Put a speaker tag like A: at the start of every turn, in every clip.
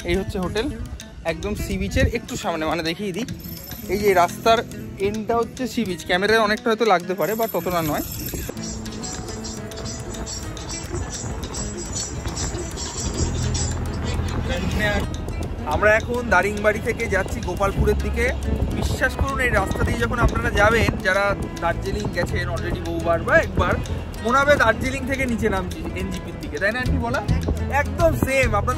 A: এই হচ্ছে হোটেল, একদম সি বিচের একটু সামনে, মানে দেখিয়ে দিই, এই যে রাস্তার এন্ডটা হচ্ছে সি বিচ। ক্যামেরায় অনেকটা হয়তো লাগতে পারে, বাট ততটা নয়। আমরা এখন দারিংবাড়ি থেকে যাচ্ছি গোপালপুরের দিকে। বিশ্বাস করুন, এই রাস্তা দিয়ে যখন আপনারা যাবেন, যারা দার্জিলিং গেছেন অলরেডি বহুবার বা একবার, মনে হবে দার্জিলিং থেকে নিচে নামছি এনজিপির দিকে, তাই না আন্টি বলা? একদম সেম। আপনার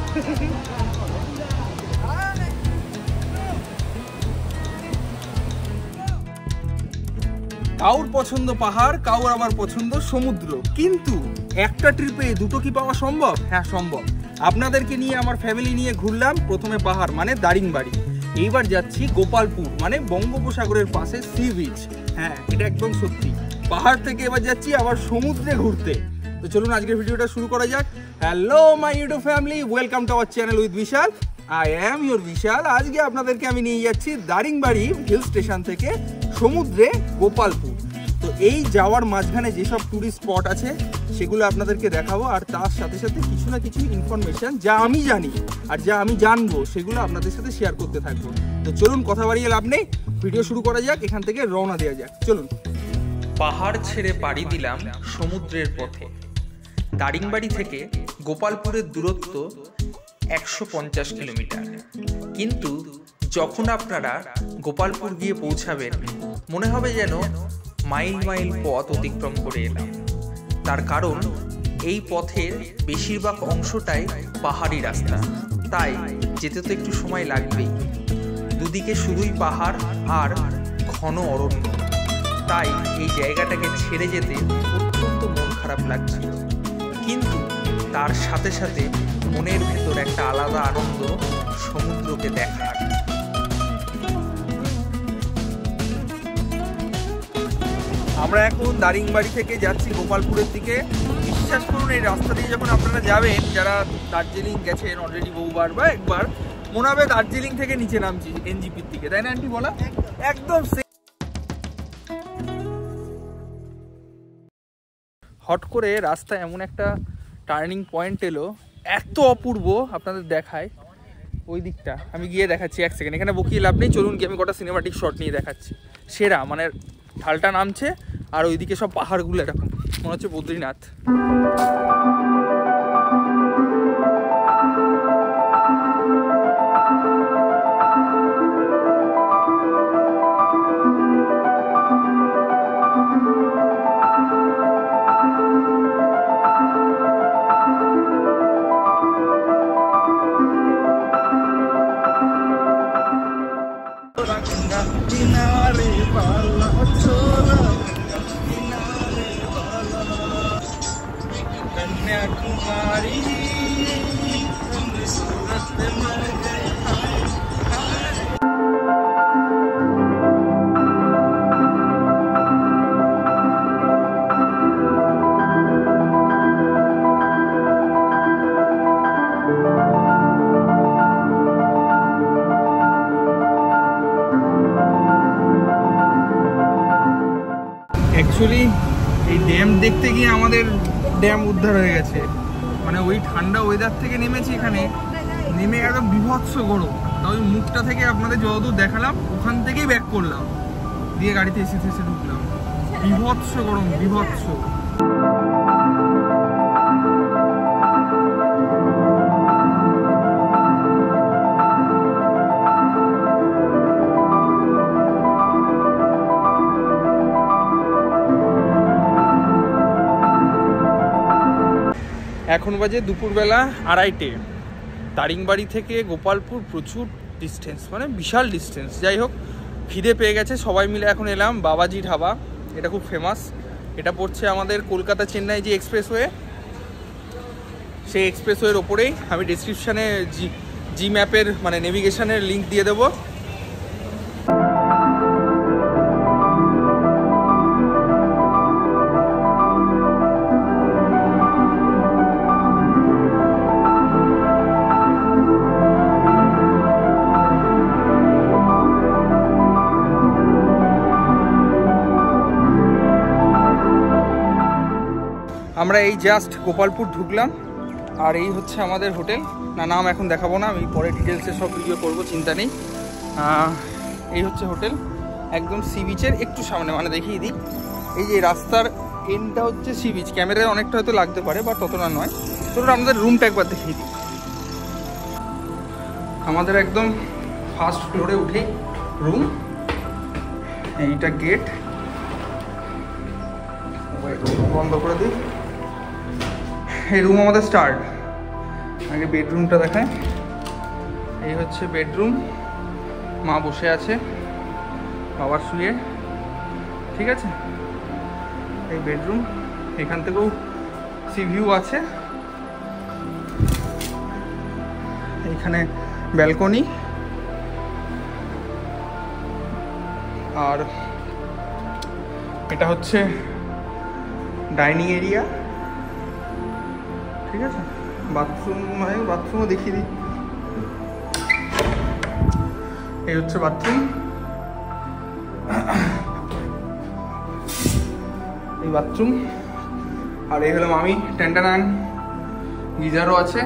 A: কাউর পছন্দ পাহাড়, কাউর আবার পছন্দ সমুদ্র, কিন্তু একটা ট্রিপে দুটো কি পাওয়া সম্ভব? হ্যাঁ সম্ভব। আপনাদেরকে নিয়ে, আমার ফ্যামিলি নিয়ে ঘুরলাম প্রথমে পাহাড় মানে দারিংবাড়ি, এইবার যাচ্ছি গোপালপুর মানে বঙ্গোপসাগরের পাশে সি বিচ। হ্যাঁ, এটা একদম সত্যি। পাহাড় থেকে এবার যাচ্ছি আবার সমুদ্রে ঘুরতে। তো চলুন আজকের ভিডিওটা শুরু করা যাক। Hello my YouTube family, welcome to our channel with Vishal. I am your Vishal. আজকে আপনাদেরকে আমি নিয়ে যাচ্ছি দারিংবাড়ি হিল স্টেশন থেকে সমুদ্রে গোপালপুর। তো এই যাওয়ার মাঝখানে যেসব টুরিস্ট স্পট আছে সেগুলো আপনাদেরকে দেখাবো, আর তার সাথে সাথে কিছু না কিছু ইনফরমেশন যা আমি জানি আর যা আমি জানবো সেগুলো আপনাদের সাথে শেয়ার করতে থাকবো। তো চলুন কথা বাড়িয়ে লাভ নেই, ভিডিও শুরু করা যাক, এখান থেকে রওনা দেওয়া যাক। চলুন। পাহাড় ছেড়ে পাড়ি দিলাম সমুদ্রের পথে। দারিংবাড়ি থেকে গোপালপুরের দূরত্ব 150 কিলোমিটার, কিন্তু যখন আপনারা গোপালপুর গিয়ে পৌঁছাবেন মনে হবে যেন মাইল মাইল পথ অতিক্রম করে এলাম। তার কারণ এই পথের বেশিরভাগ অংশটাই পাহাড়ি রাস্তা, তাই যেতে তো একটু সময় লাগবেই। দুদিকে শুধুই পাহাড় আর ঘন অরণ্য, তাই এই জায়গাটাকে ছেড়ে যেতে অত্যন্ত মন খারাপ লাগছিল, কিন্তু তার সাথে সাথে মনের ভেতর একটা আলাদা আনন্দ সমুদ্রকে দেখার। আমরা এখন দারিংবাড়ি থেকে যাচ্ছি গোপালপুরের দিকে। বিশ্বাস করুন, এই রাস্তা দিয়ে যখন আপনারা যাবেন, যারা দার্জিলিং গেছেন অলরেডি বহুবার বা একবার, মনে হবে দার্জিলিং থেকে নিচে নামছি এনজিপির দিকে, তাই না আন্টি বলা? একদম সেম। হট করে রাস্তায় এমন একটা টার্নিং পয়েন্ট এলো, এত অপূর্ব আপনাদের দেখায়। ওই দিকটা আমি গিয়ে দেখাচ্ছি, এক সেকেন্ড, এখানে বকিয়ে লাভ নেই। চলুন গিয়ে আমি কটা সিনেমাটিক শট নিয়ে দেখাচ্ছি। সেরা, মানে ঢালটা নামছে আর ওইদিকে সব পাহাড়গুলো এরকম মনে হচ্ছে বদ্রীনাথ। অ্যাকচুয়ালি এই ড্যাম দেখতে গিয়ে আমাদের ড্যাম উদ্ধার হয়ে গেছে। মানে ওই ঠান্ডা ওয়েদার থেকে নেমেছি, এখানে নেমে একদম বিভৎস গরম। তা ওই মুখটা থেকে আপনাদের যতদূর দেখালাম ওখান থেকেই ব্যাক করলাম, দিয়ে গাড়িতে এসে ঢুকলাম। বিভৎস গরম, বিভৎস। এখন বাজে দুপুরবেলা 2:30। দারিংবাড়ি থেকে গোপালপুর প্রচুর ডিস্টেন্স, মানে বিশাল ডিস্টেন্স। যাই হোক, খিদে পেয়ে গেছে, সবাই মিলে এখন এলাম বাবাজি ধাবা। এটা খুব ফেমাস। এটা পড়ছে আমাদের কলকাতা চেন্নাই যে এক্সপ্রেসওয়ে, সেই এক্সপ্রেসওয়ের ওপরেই। আমি ডিসক্রিপশানে জি ম্যাপের মানে নেভিগেশনের লিঙ্ক দিয়ে দেবো। আমরা এই জাস্ট গোপালপুর ঢুকলাম, আর এই হচ্ছে আমাদের হোটেল। না, নাম এখন দেখাবো না, আমি পরে ডিটেলসে সব ভিডিও করবো, চিন্তা নেই। এই হচ্ছে হোটেল, একদম সি বিচের একটু সামনে, মানে দেখিয়ে দিই, এই যে রাস্তার এন্ডটা হচ্ছে সি বিচ। ক্যামেরায় অনেকটা হয়তো লাগতে পারে, বা ততটা নয়। তো আমাদের রুমটা একবার দেখিয়ে দিই। আমাদের একদম ফার্স্ট ফ্লোরে উঠেই রুম, এইটা গেট, বন্ধ করে দিই। এই রুম আমাদের স্টার্ট। আগে বেডরুমটা দেখায়। এই হচ্ছে বেডরুম, মা বসে আছে বাবার শুয়ে, ঠিক আছে। এই বেডরুম, এখান থেকেও সি ভিউ আছে। এইখানে ব্যালকনি, আর এটা হচ্ছে ডাইনিং এরিয়া, ঠিক আছে। বাথরুম, মানে বাথরুমও দেখিয়ে দিই। এই হচ্ছে বাথরুম, এই বাথরুম। আর এই হলাম আমি, টেন্ডারান, গিজারও আছে।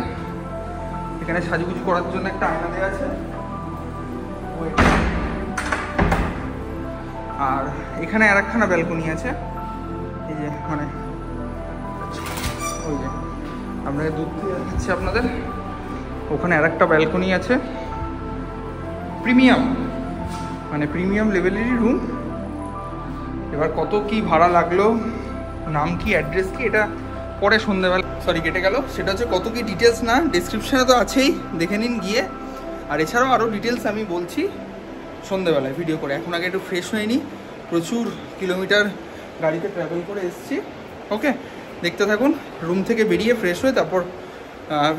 A: এখানে সাজুগুজু করার জন্য একটা আয়না দেওয়া আছে। আর এখানে আর একখানা ব্যালকনি আছে, এই যে, মানে ওই যে আপনাকে দুধ দিয়ে দেখাচ্ছি আপনাদের, ওখানে আর একটা ব্যালকনি আছে। প্রিমিয়াম, মানে প্রিমিয়াম লেভেলেরই রুম। এবার কত কি ভাড়া লাগলো, নাম কি, অ্যাড্রেস কি, এটা পরে সন্ধ্যেবেলা, সরি কেটে গেল, সেটা হচ্ছে কত কি ডিটেলস না ডেসক্রিপশানে তো আছেই, দেখে নিন গিয়ে। আর এছাড়াও আরও ডিটেলস আমি বলছি সন্ধ্যেবেলায় ভিডিও করে। এখন আগে একটু ফ্রেশ হয়ে নিই, প্রচুর কিলোমিটার গাড়িতে ট্রাভেল করে এসেছি। ওকে, দেখতে থাকুন। রুম থেকে বেরিয়ে ফ্রেশ হয়ে তারপর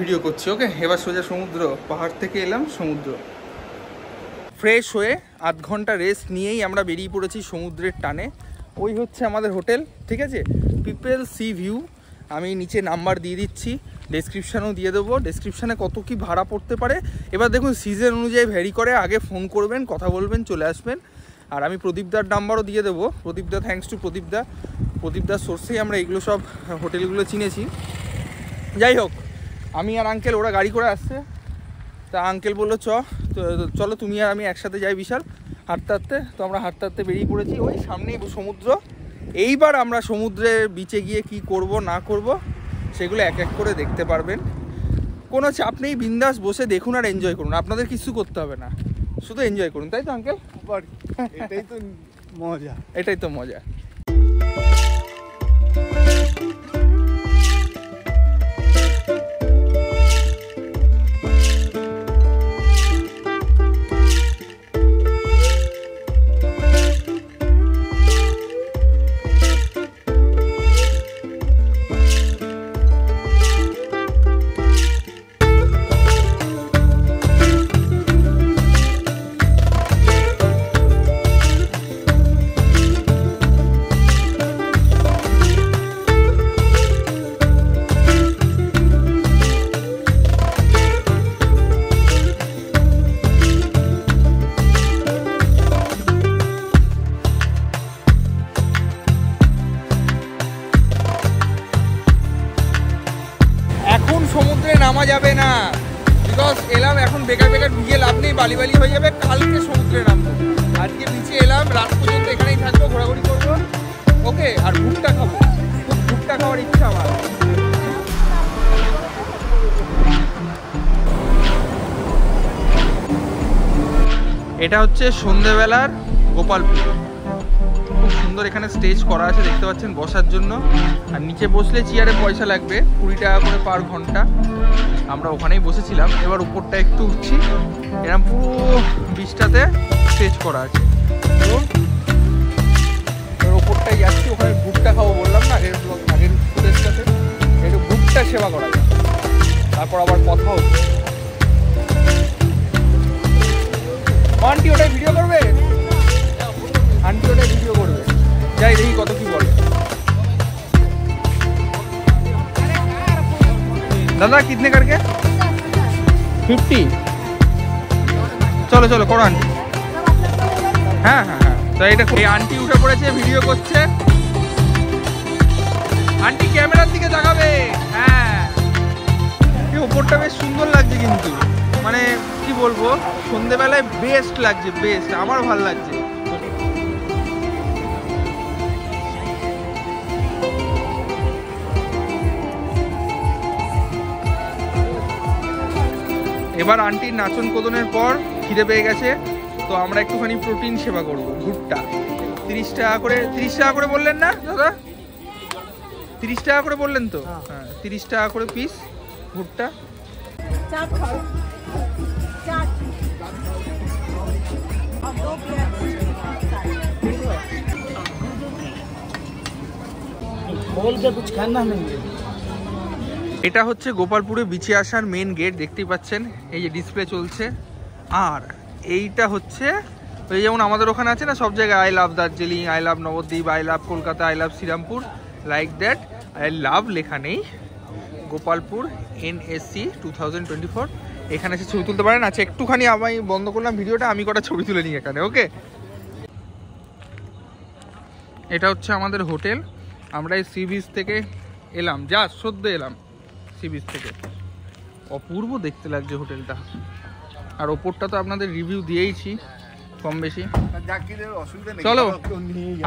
A: ভিডিও করছি। ওকে, এবার সোজা সমুদ্র, পাহাড় থেকে এলাম সমুদ্র। ফ্রেশ হয়ে আধ ঘন্টা রেস্ট নিয়েই আমরা বেরিয়ে পড়েছি সমুদ্রের টানে। ওই হচ্ছে আমাদের হোটেল, ঠিক আছে, পিপল সি ভিউ। আমি নিচে নাম্বার দিয়ে দিচ্ছি, ডেসক্রিপশানেও দিয়ে দেবো। ডেসক্রিপশানে কত কি ভাড়া পড়তে পারে এবার দেখুন, সিজন অনুযায়ী ভ্যারি করে। আগে ফোন করবেন, কথা বলবেন, চলে আসবেন। আর আমি প্রদীপদার নাম্বারও দিয়ে দেবো। প্রদীপদা, থ্যাঙ্কস টু প্রদীপদার সোর্সেই আমরা এইগুলো সব হোটেলগুলো চিনেছি। যাই হোক, আমি আর আঙ্কেল, ওরা গাড়ি করে আসছে, তা আঙ্কেল বললো চলো তুমি আর আমি একসাথে যাই বিশাল, হাঁটতে হাঁটতে। তো আমরা হাঁটতে হাঁটতে বেরিয়ে পড়েছি, ওই সামনেই সমুদ্র। এইবার আমরা সমুদ্রের বিচে গিয়ে কি করব না করব সেগুলো এক এক করে দেখতে পারবেন। কোনো চাপ নেই, বিন্দাস বসে দেখুন আর এনজয় করুন। আপনাদের কিছু করতে হবে না, শুধু এনজয় করুন, তাই তো আঙ্কেল?
B: এটাই তো মজা,
A: এটাই তো মজা। সমুদ্রে নামা যাবে না, বিকজ এলাম এখন, বেকার ভিজে লাভ নেই, বালি হয়ে যাবে। কালকে সমুদ্রে নামবো, আজকে বিচে এলাম, রাত পর্যন্ত এখানেই থাকবো, ঘোরাঘুরি করবো। ওকে, আর ভুট্টা খাবো, খুব ভুট্টা খাওয়ার ইচ্ছা আমার। এটা হচ্ছে সন্ধেবেলার গোপালপুর, খুব সুন্দর। এখানে স্টেজ করা আছে, দেখতে পাচ্ছেন, বসার জন্য। আর নিচে বসলে চেয়ারে পয়সা লাগবে 20 টাকা করে পার ঘন্টা। আমরা ওখানেই বসেছিলাম। এবার উপরটা একটু উঠছি, এরকম পুরো বিচটাতে স্টেজ করা আছে। তো এবার ওপরটাই যাচ্ছি, ওখানে ভুট্টা খাবো বললাম না আগের ফুটেজটাতে, একটু ভুট্টা সেবা করা যায়, তারপর আবার কথা হচ্ছে। আন্টি ওটাই ভিডিও করবে, আন্টি ওটাই ভিডিও করবে। যাই দেখি কত কি বলে। দাদা কিতনে করকে? 50। চলো করো আন্টি। হ্যাঁ, তো এটা এই আন্টি উঠে পড়েছে, ভিডিও করছে। আন্টি ক্যামেরার দিকে তাকাবে। হ্যাঁ, এই ওপরটা বেশ সুন্দর লাগছে কিন্তু, মানে কি বলবো, সন্ধেবেলায় বেস্ট লাগছে, বেস্ট, আমার ভালো লাগছে। এবার আন্টির নাচন কোদনের পর খিদে পেয়ে গেছে, তো আমরা একটুখানি প্রোটিন সেবা করবো। ভুট্টা 30 টাকা করে, 30 টাকা করে বললেন না দাদা? 30 টাকা করে বললেন তো? হ্যাঁ, 30 টাকা করে পিস ভুট্টা। এটা হচ্ছে গোপালপুরে বিচে আসার মেন গেট, দেখতেই পাচ্ছেন, এই যে ডিসপ্লে চলছে। আর এইটা হচ্ছে ওই যেমন আমাদের ওখানে আছে না সব জায়গায় I love Darjeeling, I love Nabadwip, I love Kolkata, I love Serampore, like that I love লেখা নেই গোপালপুর NSC 2024। এখানে এসে ছবি তুলতে পারেন। আচ্ছা একটুখানি আমি বন্ধ করলাম ভিডিওটা, আমি কটা ছবি তুলে নিই এখানে, ওকে? এটা হচ্ছে আমাদের হোটেল। আমরা এই সি বিচ থেকে এলাম, যা সদ্য এলাম সি বিচ থেকে। অপূর্ব দেখতে লাগছে হোটেলটা। আর ওপরটা তো আপনাদের রিভিউ দিয়েইছি কম বেশি। চলো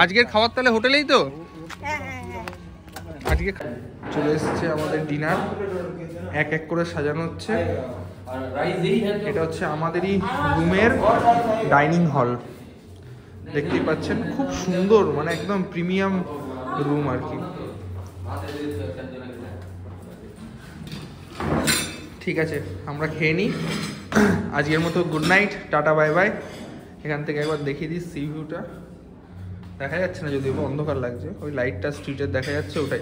A: আজকের খাবার তাহলে হোটেলেই তো। আজকে চলে এসছে আমাদের ডিনার, এক এক করে সাজানো হচ্ছে। এটা হচ্ছে আমাদেরই রুমের ডাইনিং হল, দেখতেই পাচ্ছেন, খুব সুন্দর, মানে একদম প্রিমিয়াম রুম আর কি। ঠিক আছে, আমরা খেয়ে নিই। আজকের মতো good night, tata, bye bye. এখান থেকে একবার দেখিয়ে দিই সি ভিউটা। দেখা যাচ্ছে না যদিও, অন্ধকার লাগছে, ওই লাইটটা স্ট্রিটের দেখা যাচ্ছে, ওটাই।